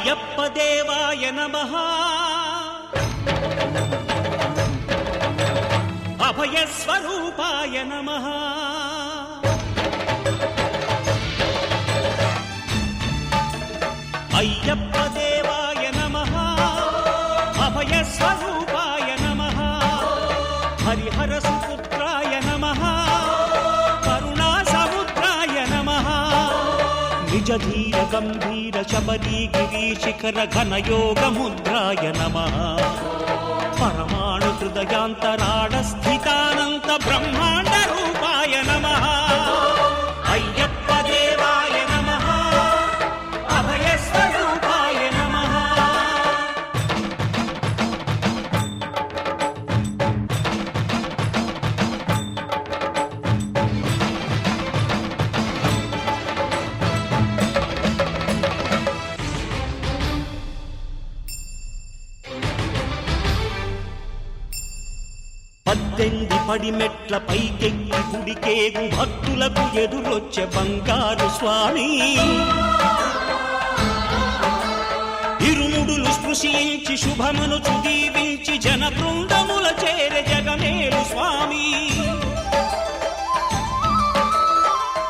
అయ్యప్ప దేవాయ నమః అభయ స్వరూపాయ నమః అయ్యప్ప దేవాయ నమః అభయ స్వరూపాయ నమః హరిహర సుపుత్రాయ నమః కరుణా సముద్రాయ నమః నిజ ధీర గంభీర శబరీ గిరి శిఖర ఘన యోగ ముద్రాయ నమః పరమాణు హృదయాంతరాళ స్థితానంత బ్రహ్మాండ రూపాయ నమః అయ్యప్ప దేవాయ నమః అభయ స్వరూపాయ నమః పద్దెంది పడిమెట్ల పైకెక్కి గుడికేగు భక్తులకు ఎదురొచ్చే బంగారు స్వామి ఇరుముడులు స్పృశించి శుభమును చుదీవించి జన బృందముల చేరే జగమేలు స్వామి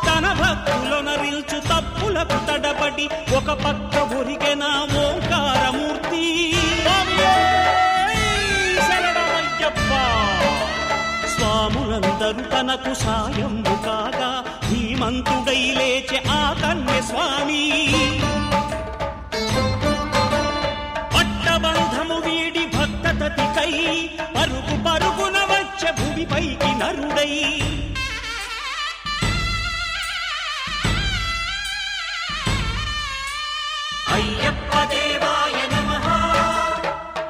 తన భక్తులొనరిల్చు తప్పులకు తడబడి ఒక పక్క ఒరిగెన ఓంకారమూర్తి స్వాములందరూ తనకు సాయము కాగా ధీమంతుడై లేచే ఆ కన్య స్వామి పట్టబంధము వీడి భక్తతతికై పరుగు పరుగున వచ్చే భూమిపైకి నరుడై అయ్యప్ప దేవాయ నమః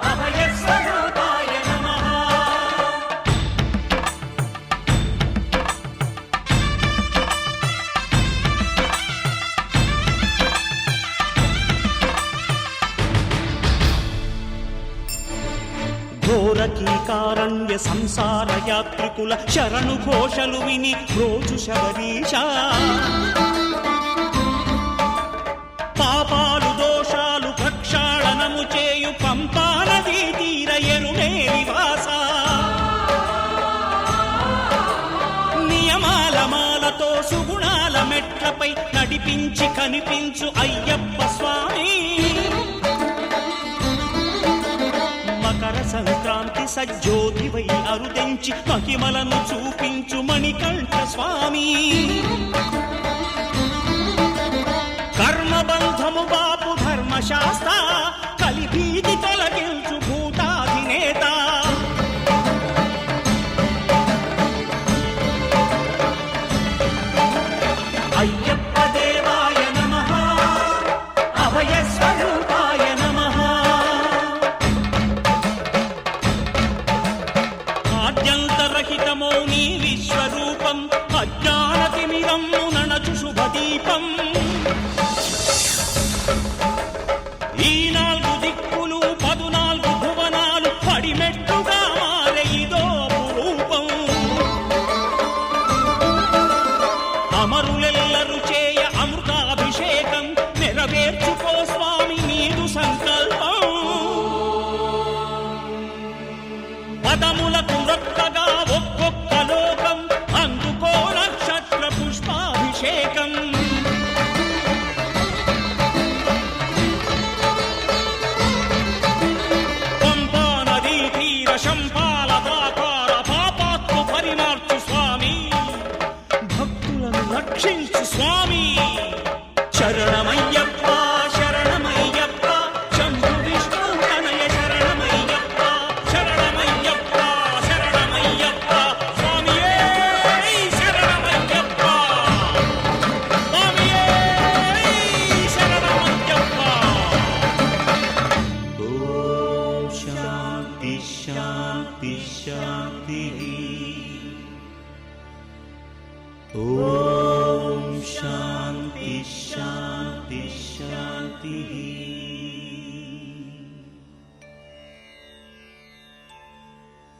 అభయ స్వరూపాయ నమః ఘోరకీకారణ్య సంసార యాత్రికుల శరణు ఘోషలు విని రోజు శబరీశ పాపాలు దోషాలు ప్రక్షాళనము చేయు పంపానదీ తీర ఎరుమే నివాస నియమాల మాలతో సుగుణాల మెట్లపై నడిపించి కనిపించు అయ్యప్ప స్వామి మకర సంక్రాంతి సజ్జోతివై అరుదెంచి మహిమలను చూపించు మణికంఠ స్వామి కర్మబంధము బాపు ధర్మశాస్త్ర కలిభీతి తొలగించు భూతాధినేత అయ్యప్ప దేవాయ నమః అభయ స్వరూపాయ నమః ఆద్యంతరహితమో నీ విశ్వరూపం అజ్ఞానతిమిరము నణచు శుభదీపం ఈ 4 దిక్కులు 14 భువనాలు పడిమెట్టుగా మారే ఇదో రూపం అమరులెల్లరు చేయ అమృతాభిషేకం నెరవేర్చుకో స్వామి నీదు సంకల్పం పదములకు రొక్కగా ఒక్కొక్క లోకం అందుకో నక్షత్ర పుష్పాభిషేకం శంపాలదాకార పాపాత్మ పరిమార్చు స్వామి భక్తులను రక్షించు స్వామి శరణమయ్యప్ప శరణమయ్యప్ప శంభు విష్ణు తనయ శరణమయ్యప్ప శరణమయ్యప్ప శరణమయ్యప్ప స్వామియే శరణమయ్యప్ప స్వామియే శరణమయ్యప్ప ఓం శాంతి శాంతి శాంతి ఓం శాంతి శాంతి శాంతి